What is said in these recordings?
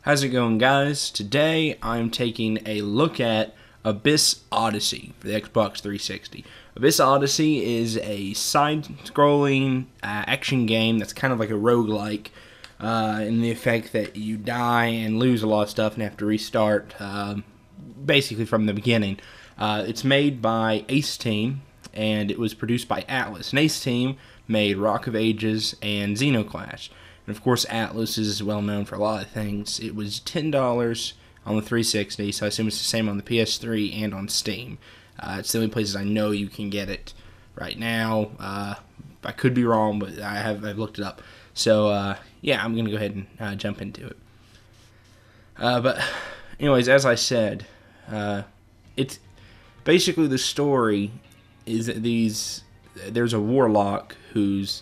How's it going, guys? Today I'm taking a look at Abyss Odyssey for the Xbox 360. Abyss Odyssey is a side-scrolling action game that's kind of like a roguelike in the effect that you die and lose a lot of stuff and have to restart basically from the beginning. It's made by Ace Team, and it was produced by Atlus. And Ace Team made Rock of Ages and Xenoclash. And of course, Atlus is well known for a lot of things. It was $10 on the 360, so I assume it's the same on the PS3 and on Steam. It's the only places I know you can get it right now. I could be wrong, but I've looked it up. So yeah, I'm gonna go ahead and jump into it. But anyways, as I said, it's basically the story is that there's a warlock who's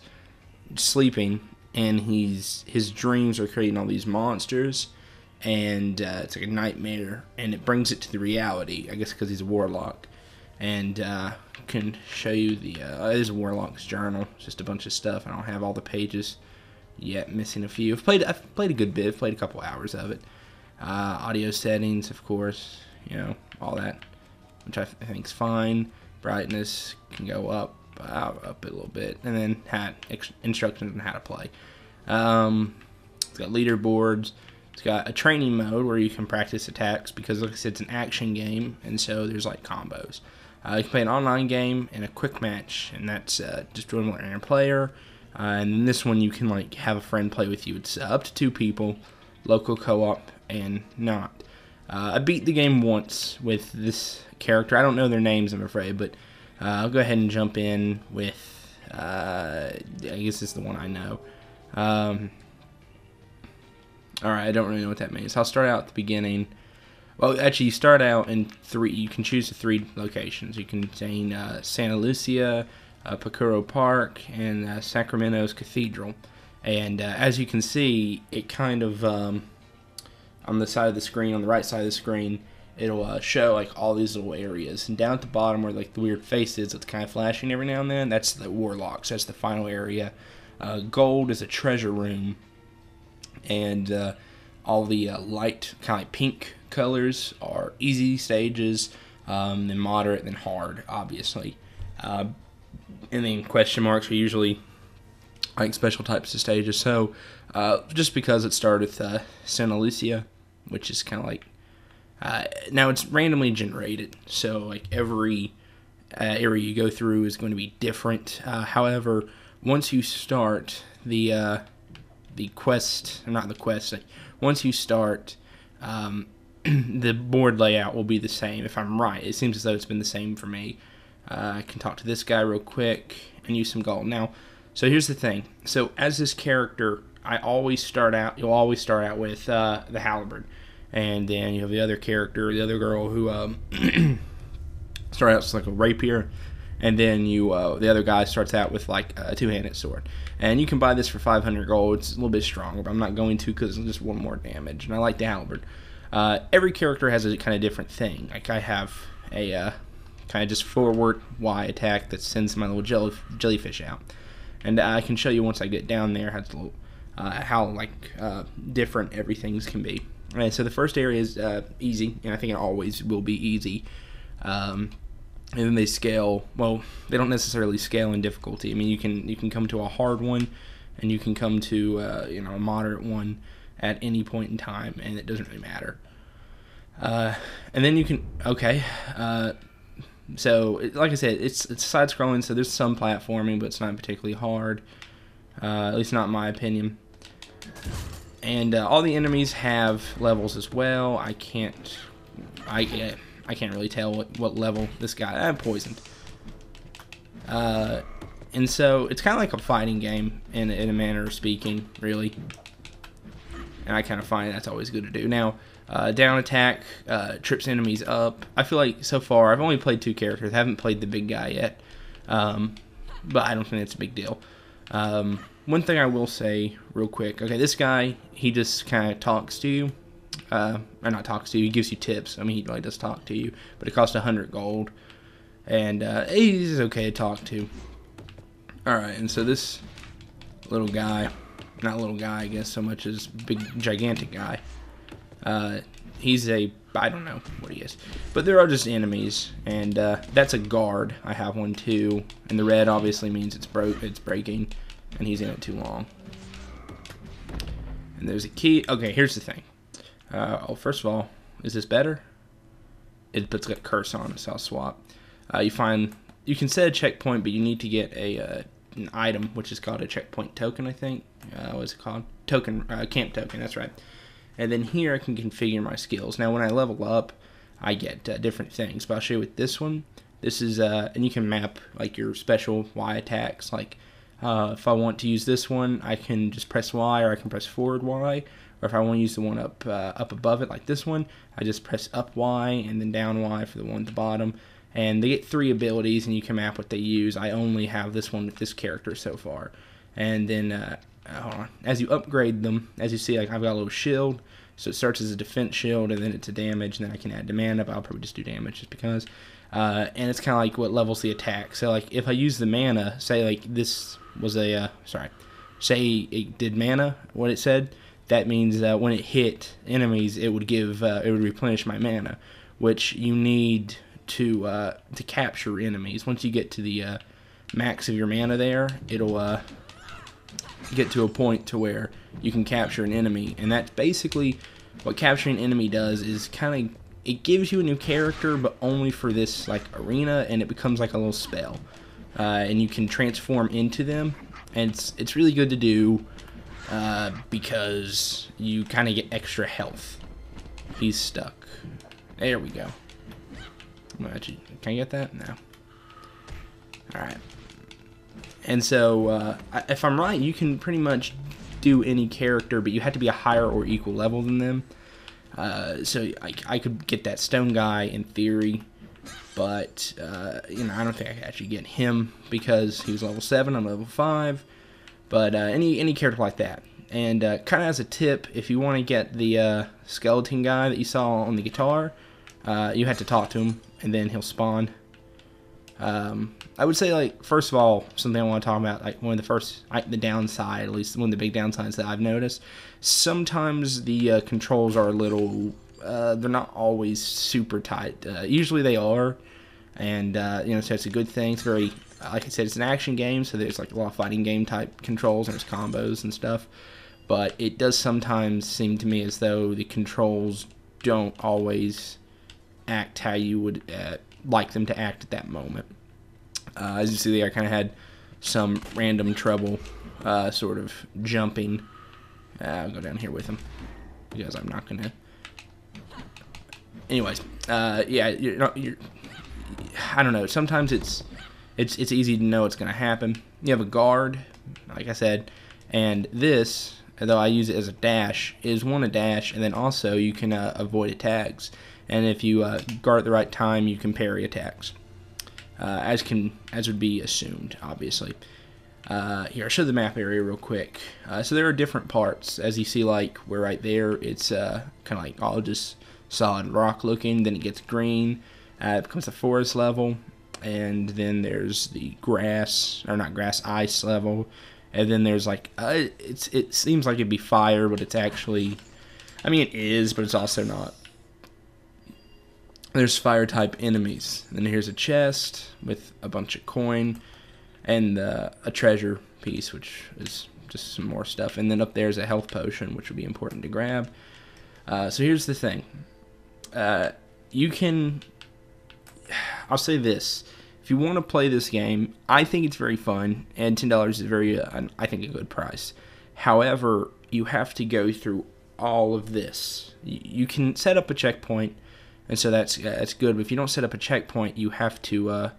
sleeping, and his dreams are creating all these monsters, and it's like a nightmare, and it brings it to the reality, I guess because he's a warlock. And can show you there's a warlock's journal. It's just a bunch of stuff. I don't have all the pages yet, missing a few. I've played a good bit. I've played a couple hours of it. Audio settings, of course, all that, which I think is fine. Brightness can go up a little bit, and then instructions on how to play. It's got leaderboards. It's got a training mode where you can practice attacks because, like I said, it's an action game, and so there's like combos. You can play an online game and a quick match, and that's just one random player. And then this one you can like have a friend play with you. It's up to 2 people, local co-op and not. I beat the game once with this character. I don't know their names, I'm afraid, but I'll go ahead and jump in with, I guess it's the one I know. Alright, I don't really know what that means. I'll start out at the beginning. Well, actually, you start out in 3. You can choose the 3 locations. You can contain Santa Lucia, Pacuro Park, and Sacramento's Cathedral. And as you can see, it kind of, on the side of the screen, on the right side of the screen, it'll show like all these little areas. And down at the bottom where like the weird face is, it's kind of flashing every now and then, that's the warlocks. That's the final area. Gold is a treasure room. And all the light, kind of like pink colors are easy stages, then moderate, then hard, obviously. And then question marks are usually like special types of stages. So just because it started with Santa Lucia, which is kind of like, now it's randomly generated, so like every area you go through is going to be different. However, once you start the quest, or not the quest, once you start, the board layout will be the same, if I'm right. It seems as though it's been the same for me. I can talk to this guy real quick and use some gold. Now, so here's the thing. So as this character, you'll always start out with the halberd. And then you have the other character, the other girl, who start out with like a rapier. And then the other guy starts out with like a 2-handed sword. And you can buy this for 500 gold. It's a little bit stronger, but I'm not going to because it's just 1 more damage. And I like the halberd. Every character has a kind of different thing. Like I have a kind of just forward Y attack that sends my little jellyfish out. And I can show you once I get down there how different everything's can be. Alright, so the first area is easy, and I think it always will be easy. And then they scale. Well, they don't necessarily scale in difficulty. I mean, you can come to a hard one, and you can come to a moderate one at any point in time, and it doesn't really matter. And then you can so like I said, it's side scrolling, so there's some platforming, but it's not particularly hard. At least not in my opinion. And all the enemies have levels as well. I can't really tell what level this guy. I'm poisoned. And so it's kind of like a fighting game in a manner of speaking, really. And I kind of find that's always good to do. Now, down attack trips enemies up. I feel like so far I've only played 2 characters. I haven't played the big guy yet, but I don't think it's a big deal. One thing I will say real quick. Okay, this guy, he just kind of talks to you. Or not talks to you, he gives you tips. I mean, he really does talk to you, but it costs 100 gold. And he's okay to talk to. Alright, and so this little guy, not little guy, I guess, so much as big, gigantic guy, He's I don't know what he is, but they're all just enemies, and that's a guard. I have one too, and the red obviously means it's breaking, and he's in it too long. And there's a key. Okay, here's the thing. First of all, is this better? It's got a curse on it, so I'll swap. You can set a checkpoint, but you need to get an item, which is called a checkpoint token, I think. What's it called? Camp token, that's right. And then here I can configure my skills. Now when I level up, I get different things, but I'll show you with this one. This is, and you can map like your special Y attacks. Like if I want to use this one, I can just press Y, or I can press forward Y. Or if I want to use the one up above it, like this one, I just press up Y and then down Y for the one at the bottom. And they get 3 abilities, and you can map what they use. I only have this one with this character so far. And then, hold on. As you upgrade them, as you see, like I've got a little shield. So it starts as a defense shield, and then it's a damage, and then I can add mana, but I'll probably just do damage just because. And it's kind of like what levels the attack. So like if I use the mana, say like this was say it did mana, what it said, that means when it hit enemies, it would replenish my mana, which you need to capture enemies. Once you get to the max of your mana there, it'll get to a point to where you can capture an enemy, and that's basically what capturing an enemy does. Is kind of, it gives you a new character, but only for this like arena, and it becomes like a little spell, and you can transform into them, and it's really good to do because you kind of get extra health. He's stuck. There we go. Actually, can I get that? No. Alright. And so, if I'm right, you can pretty much do any character, but you have to be a higher or equal level than them. So I could get that stone guy in theory, but you know, I don't think I could actually get him because he was level 7, I'm level 5. But any character like that. And kind of as a tip, if you want to get the skeleton guy that you saw on the guitar, you have to talk to him, and then he'll spawn. I would say, like, first of all, something I want to talk about, like, one of the first, the downside, at least one of the big downsides that I've noticed, sometimes the controls are a little, they're not always super tight. Usually they are, and, you know, so it's a good thing. It's very, like I said, it's an action game, so there's, like, a lot of fighting game type controls, and there's combos and stuff, but it does sometimes seem to me as though the controls don't always act how you would like them to act at that moment. As you see there, I kind of had some random trouble sort of jumping. I'll go down here with him because I'm not going to. Anyways, yeah, I don't know. Sometimes it's easy to know what's going to happen. You have a guard, like I said, and this, though I use it as a dash, is a dash, and then also you can avoid attacks. And if you guard at the right time, you can parry attacks, as would be assumed, obviously. Here, I'll show the map area real quick. So there are different parts. As you see, like, where right there, it's kind of like all just solid rock looking. Then it gets green. It becomes a forest level. And then there's the grass, or not grass, ice level. And then there's like, it seems like it'd be fire, but it's actually, I mean, it is, but it's also not. There's fire type enemies. And then here's a chest with a bunch of coin and a treasure piece, which is just some more stuff. And then up there's a health potion, which would be important to grab. So here's the thing. You can, I'll say this. If you want to play this game, I think it's very fun, and $10 is very, I think, a good price. However, you have to go through all of this. You can set up a checkpoint, and so that's good. But if you don't set up a checkpoint, you have to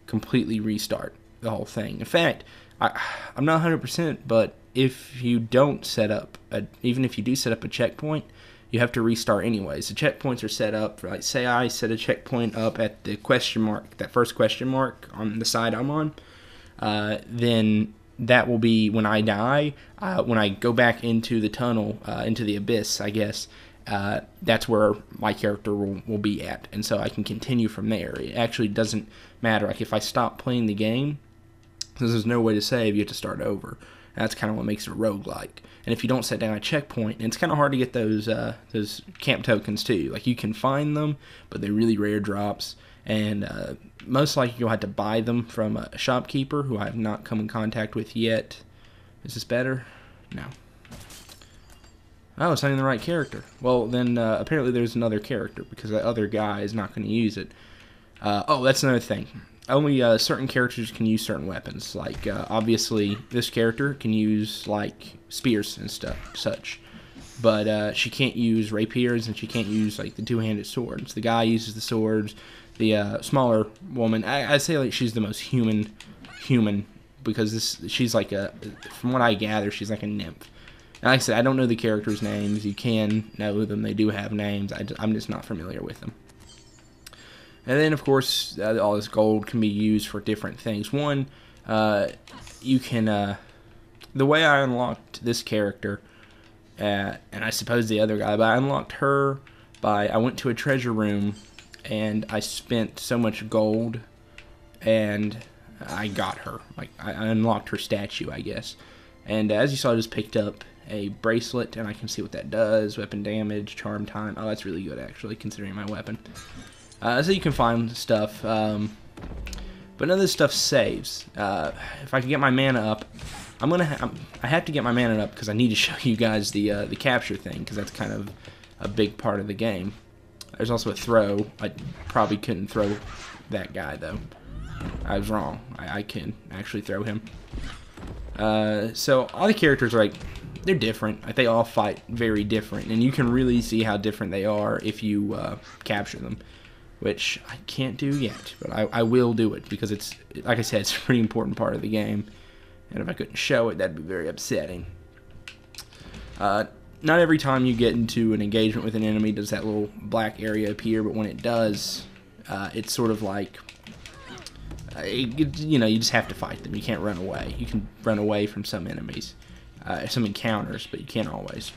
completely restart the whole thing. In fact, I'm not 100%, but if you don't set up, even if you do set up a checkpoint, you have to restart anyways. The checkpoints are set up, like, say I set a checkpoint up at the question mark, that first question mark on the side I'm on, then that will be when I die. When I go back into the tunnel, into the abyss, I guess, that's where my character will be at, and so I can continue from there. It actually doesn't matter. Like, if I stop playing the game, because there's no way to save, you have to start over. That's kind of what makes it roguelike. And if you don't set down a checkpoint, and it's kind of hard to get those camp tokens too. Like, you can find them, but they're really rare drops. And most likely you'll have to buy them from a shopkeeper who I have not come in contact with yet. Is this better? No. Oh, it's not even the right character. Well, then apparently there's another character because that other guy is not going to use it. Oh, that's another thing. Only certain characters can use certain weapons. Like, obviously, this character can use, like, spears and such. But she can't use rapiers, and she can't use, like, the two-handed swords. The guy uses the swords. The smaller woman, I'd say, like, she's the most human, because she's like from what I gather, she's like a nymph. And like I said, I don't know the characters' names. You can know them. They do have names. I'm just not familiar with them. And then, of course, all this gold can be used for different things. One, you can, the way I unlocked this character, and I suppose the other guy, but I unlocked her by, I went to a treasure room, and I spent so much gold, and I got her. Like, I unlocked her statue, I guess. And as you saw, I just picked up a bracelet, and I can see what that does. Weapon damage, charm time. Oh, that's really good, actually, considering my weapon. So you can find stuff, but none of this stuff saves. If I can get my mana up, I have to get my mana up because I need to show you guys the capture thing, because that's kind of a big part of the game. There's also a throw. I probably couldn't throw that guy, though. I was wrong. I can actually throw him. So all the characters are, like, they're different. Like, they all fight very different, and you can really see how different they are if you capture them, which I can't do yet, but I will do it, because it's, like I said, it's a pretty important part of the game, and if I couldn't show it, that'd be very upsetting. Not every time you get into an engagement with an enemy does that little black area appear, but when it does, it's sort of like, you know, you just have to fight them. You can't run away. You can run away from some enemies, some encounters, but you can't always.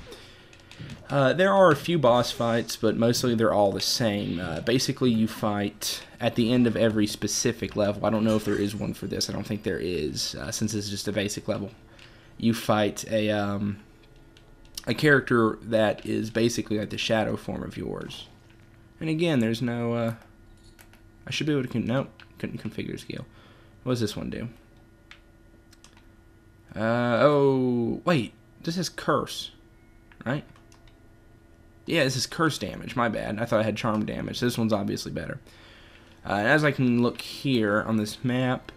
There are a few boss fights, but mostly they're all the same. Basically, you fight at the end of every specific level. I don't know if there is one for this. I don't think there is, since it's just a basic level. You fight a character that is basically like the shadow form of yours. And again, there's no... I should be able to... Nope, couldn't configure skill. What does this one do? Oh, wait. This is curse, right? Yeah, this is curse damage. My bad. I thought I had charm damage. This one's obviously better. And as I can look here on this map,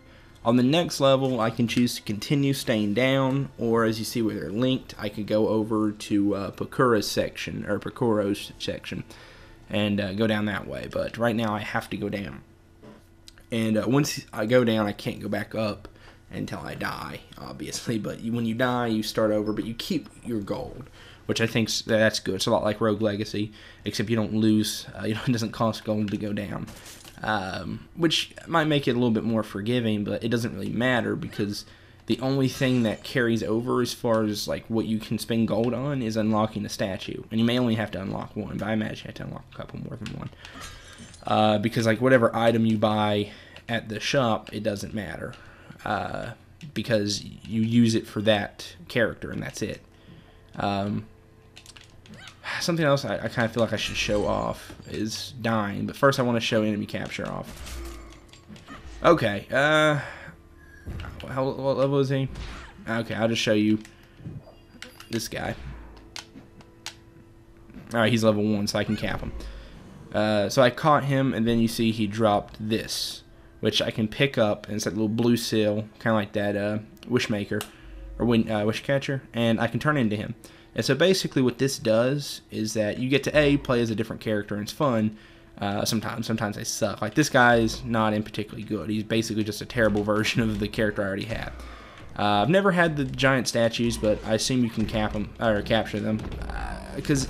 on the next level, I can choose to continue staying down, or as you see where they're linked, I could go over to Pakura's section, or Pakuro's section, and go down that way. But right now, I have to go down. And once I go down, I can't go back up until I die, obviously. But when you die, you start over, but you keep your gold, which I think that's good. It's a lot like Rogue Legacy, except you don't lose. You know, it doesn't cost gold to go down. Which might make it a little bit more forgiving, but it doesn't really matter, because the only thing that carries over as far as like what you can spend gold on is unlocking a statue, and you may only have to unlock one, but I imagine you have to unlock a couple more than one, because like whatever item you buy at the shop, it doesn't matter, because you use it for that character and that's it. Something else I kind of feel like I should show off is dying, but first I want to show enemy capture off. Okay, what level is he? Okay, I'll just show you this guy. Alright, he's level 1, so I can cap him. So I caught him, and then you see he dropped this, which I can pick up, and it's that little blue seal, kind of like that Wishmaker, or Wish Catcher, and I can turn into him. And so basically what this does is that you get to play as a different character, and it's fun. Sometimes they suck. Like, this guy's not in particularly good. He's basically just a terrible version of the character I already have. I've never had the giant statues, but I assume you can cap them, or capture them. Because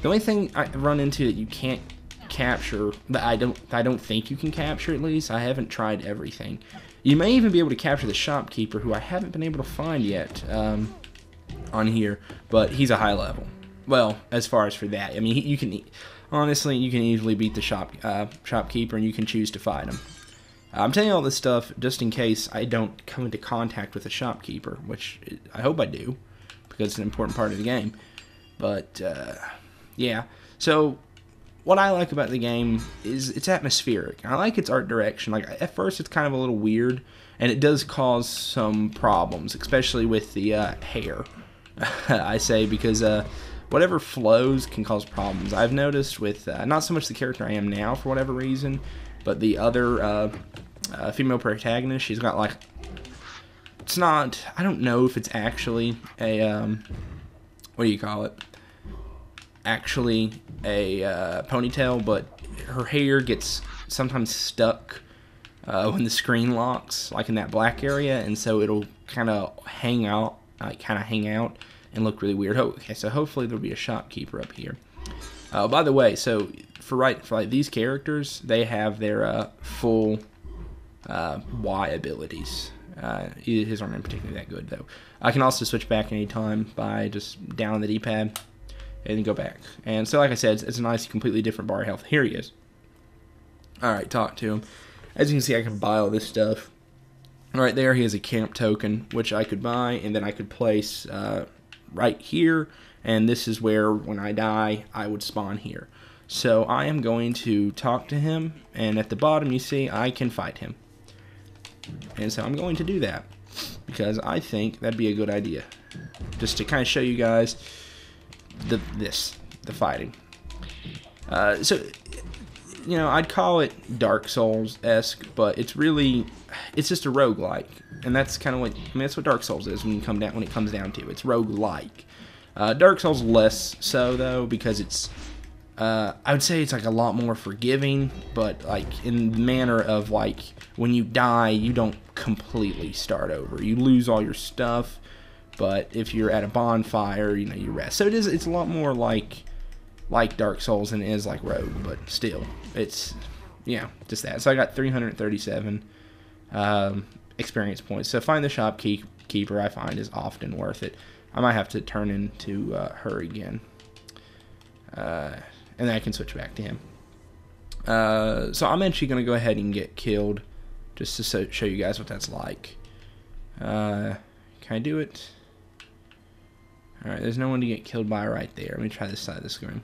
the only thing I run into that you can't capture, that I don't think you can capture, at least, I haven't tried everything. You may even be able to capture the shopkeeper, who I haven't been able to find yet. On here, but he's a high level. Well, as far as for that, I mean, honestly, you can easily beat the shopkeeper, and you can choose to fight him. I'm telling you all this stuff just in case I don't come into contact with a shopkeeper, which I hope I do, because it's an important part of the game. But, yeah. So, what I like about the game is it's atmospheric. I like its art direction. Like, at first it's kind of a little weird, and it does cause some problems, especially with the hair, I say, because whatever flows can cause problems. I've noticed with, not so much the character I am now for whatever reason, but the other female protagonist, she's got like, it's not, I don't know if it's actually a, what do you call it? Actually a ponytail, but her hair gets sometimes stuck when the screen locks, like in that black area, and so it'll kind of hang out, and look really weird. Okay, so hopefully there'll be a shopkeeper up here. By the way, so for like these characters, they have their full Y abilities. His aren't particularly that good though. I can also switch back anytime by just down the D-pad and then go back. And so, like I said, it's a nice, completely different bar of health. Here he is. All right, talk to him. As you can see, I can buy all this stuff. Right there, he has a camp token, which I could buy, and then I could place right here. And this is where, when I die, I would spawn here. So I am going to talk to him, and at the bottom, you see, I can fight him. And so I'm going to do that, because I think that'd be a good idea. Just to kind of show you guys the fighting. So, you know, I'd call it Dark Souls-esque, but it's just a roguelike. And that's kind of what, that's what Dark Souls is when it comes down to it. It's roguelike. Dark Souls less so, though, because it's, I would say it's like a lot more forgiving, but like in the manner of like when you die, you don't completely start over. You lose all your stuff, but if you're at a bonfire, you know, you rest. So it's a lot more like Dark Souls than it is like Rogue, but still, it's, yeah, just that. So I got 337 experience points. So find the shopkeeper, I find, is often worth it. I might have to turn into her again. And then I can switch back to him. So I'm actually going to go ahead and get killed just to show you guys what that's like. Can I do it? Alright, there's no one to get killed by right there. Let me try this side of the screen.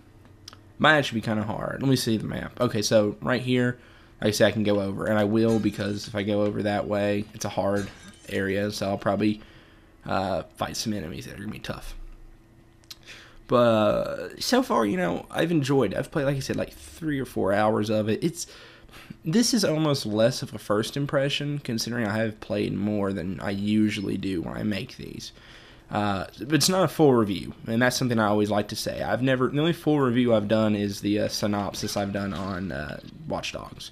Might actually be kind of hard. Let me see the map. Okay, so right here, like I said, I can go over. And I will, because if I go over that way, it's a hard area. So I'll probably fight some enemies that are going to be tough. But so far, you know, I've enjoyed it. I've played, like I said, like 3 or 4 hours of it. This is almost less of a first impression, considering I have played more than I usually do when I make these. But it's not a full review, and that's something I always like to say. The only full review I've done is the synopsis I've done on Watch Dogs.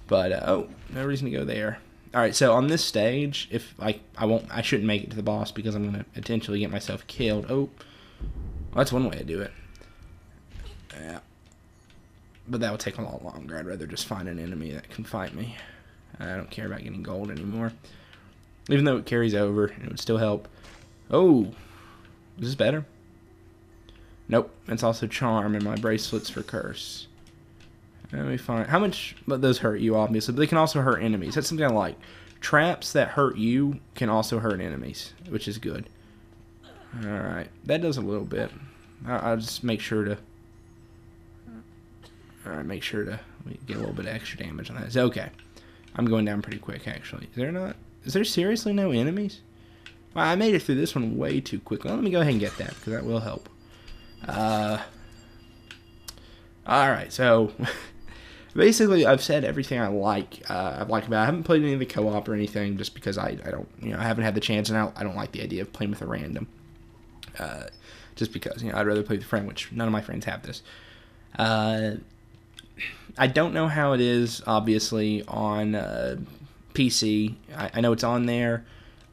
But oh, no reason to go there. All right, so on this stage, if I shouldn't make it to the boss because I'm going to potentially get myself killed. Oh, well, that's one way to do it. Yeah, but that would take a lot longer. I'd rather just find an enemy that can fight me. I don't care about getting gold anymore, even though it carries over and it would still help. Oh, is this better? Nope, it's also charm and my bracelets for curse. Let me find how much, but those hurt you obviously, but they can also hurt enemies. That's something I like. Traps that hurt you can also hurt enemies, which is good. Alright, that does a little bit. I'll just make sure to, alright, get a little bit of extra damage on that. It's okay. I'm going down pretty quick actually. Is there seriously no enemies? Well, I made it through this one way too quickly. Let me go ahead and get that, because that will help. Alright, so basically I've said everything I like about it. I haven't played any of the co-op or anything just because I don't, you know, I haven't had the chance, and I don't like the idea of playing with a random. Just because, you know, I'd rather play with a friend, which none of my friends have this. I don't know how it is, obviously, on PC. I know it's on there.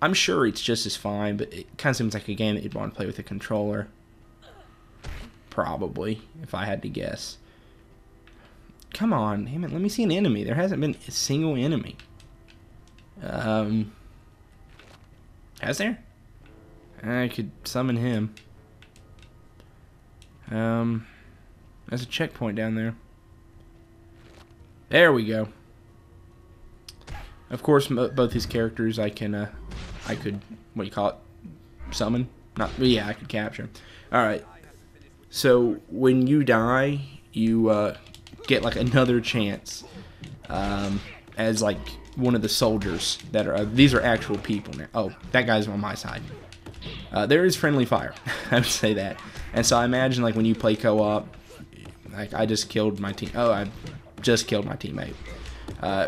I'm sure it's just as fine, but it kind of seems like a game that you'd want to play with a controller. Probably, if I had to guess. Come on, damn it, let me see an enemy. There hasn't been a single enemy. Has there? I could summon him. There's a checkpoint down there. There we go. Of course, both these characters I could, what do you call it, summon? Yeah, I could capture. Alright, so when you die, you get like another chance as like one of the soldiers that are, these are actual people now. Oh, that guy's on my side. There is friendly fire, I would say that. And so I imagine like when you play co-op, like I just killed my team. Oh, I just killed my teammate.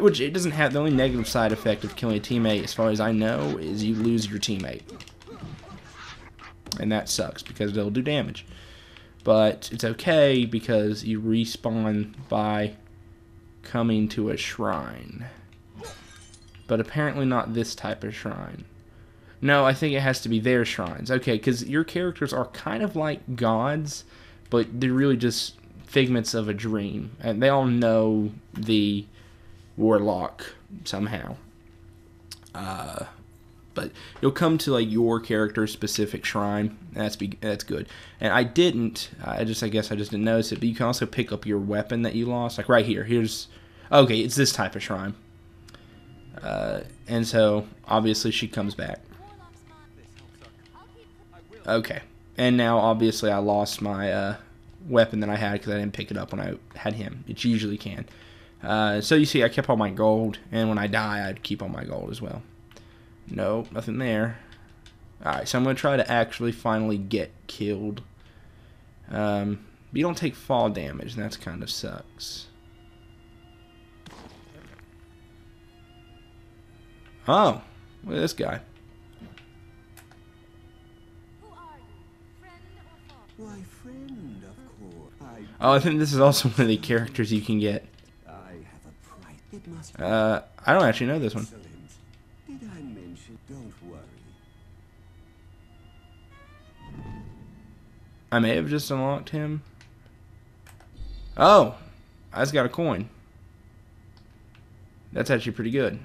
Which it doesn't have, the only negative side effect of killing a teammate, as far as I know, is you lose your teammate. And that sucks because they'll do damage. But it's okay because you respawn by coming to a shrine. But apparently not this type of shrine. No, I think it has to be their shrines. Okay, because your characters are kind of like gods, but they're really just figments of a dream. And they all know the warlock somehow. But you'll come to like your character specific shrine. That's good. And I guess I just didn't notice it. But you can also pick up your weapon that you lost. Like right here. Okay, it's this type of shrine. And so obviously she comes back. Okay, and now obviously I lost my weapon that I had because I didn't pick it up when I had him. It usually can. So you see, I kept all my gold, and when I die, I'd keep all my gold as well. Nope, nothing there. Alright, so I'm going to try to actually finally get killed. But you don't take fall damage, and that kind of sucks. Oh, look at this guy. Why, friend, of course. Oh, I think this is also one of the characters you can get. I have a price. It must I don't actually know this one. excellent. Did I mention? Don't worry. I may have just unlocked him. Oh, I just got a coin. That's actually pretty good.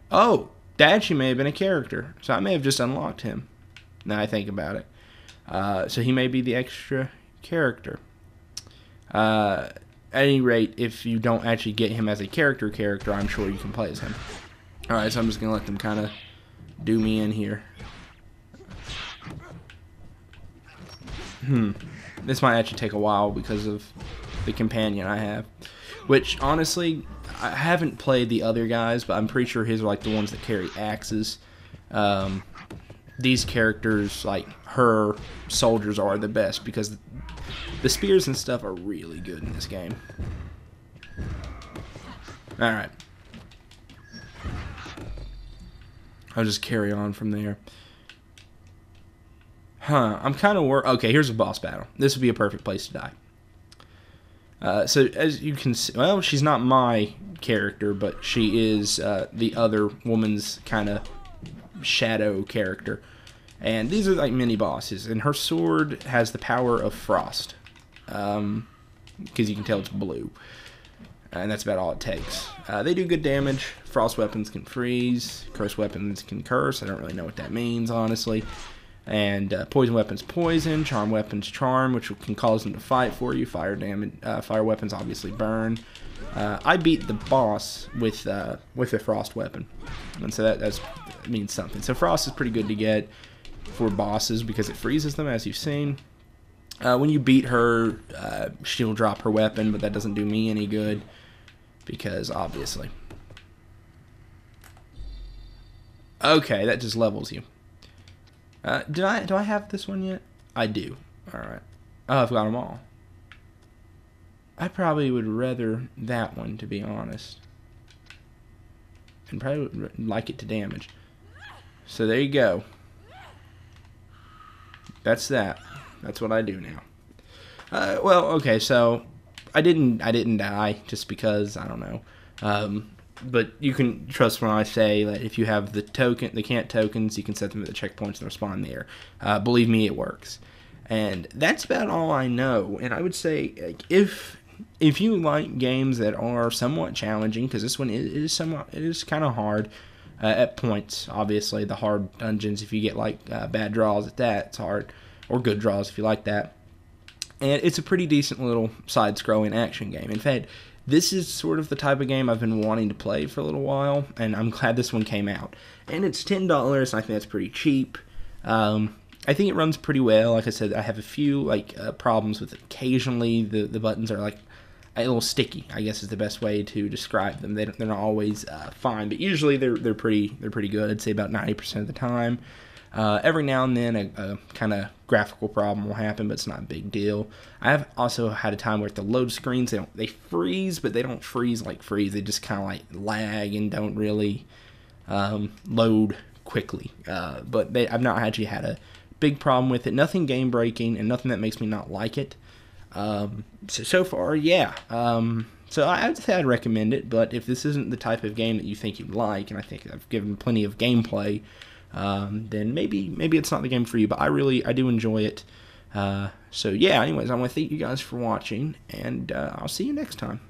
Oh, that actually may have been a character. So I may have just unlocked him. Now I think about it. So he may be the extra character. At any rate, if you don't actually get him as a character, I'm sure you can play as him. Alright, so I'm just going to let them kind of do me in here. This might actually take a while because of the companion I have. Which, honestly, I haven't played the other guys, but I'm pretty sure his are like the ones that carry axes. These characters, like her soldiers, are the best because the spears and stuff are really good in this game. Alright. I'll just carry on from there. I'm kind of okay, here's a boss battle. This would be a perfect place to die. So as you can see, well, she's not my character, but she is the other woman's kind of shadow character. And these are like mini bosses, and her sword has the power of frost, because you can tell it's blue, and that's about all it takes. They do good damage. Frost weapons can freeze, curse weapons can curse. I don't really know what that means, honestly. And poison weapons poison, charm weapons charm, which can cause them to fight for you. Fire damage, fire weapons obviously burn. I beat the boss with a frost weapon, and so that means something. So frost is pretty good to get for bosses because it freezes them, as you've seen. When you beat her, she'll drop her weapon, but that doesn't do me any good because obviously. Okay, that just levels you. Do I have this one yet? I do. Alright. Oh, I've got them all. I probably would rather that one, to be honest. And probably would like it to damage. So there you go. That's that. That's what I do now. Well, okay, so I didn't die just because, I don't know. But you can trust when I say that if you have the cant tokens, you can set them at the checkpoints and respond there. Believe me, it works. And that's about all I know. And I would say, like, if you like games that are somewhat challenging, because this one is kind of hard at points. Obviously, the hard dungeons, if you get like bad draws at that, it's hard, or good draws if you like that. And it's a pretty decent little side-scrolling action game. In fact, this is sort of the type of game I've been wanting to play for a little while, and I'm glad this one came out. And it's $10, and I think that's pretty cheap. I think it runs pretty well. Like I said, I have a few problems with it. Occasionally, the buttons are like a little sticky, I guess is the best way to describe them. They're not always fine, but usually they're pretty good. I'd say about 90% of the time. Every now and then a kind of graphical problem will happen, but it's not a big deal. I have also had a time where the load screens, they freeze, but they don't freeze like freeze. They just kind of like lag and don't really load quickly. But I've not actually had a big problem with it. Nothing game breaking and nothing that makes me not like it. So far, yeah. So I'd say I'd recommend it, but if this isn't the type of game that you think you'd like, and I think I've given plenty of gameplay, then maybe it's not the game for you, but I do enjoy it. So yeah, anyways, I want to thank you guys for watching, and I'll see you next time.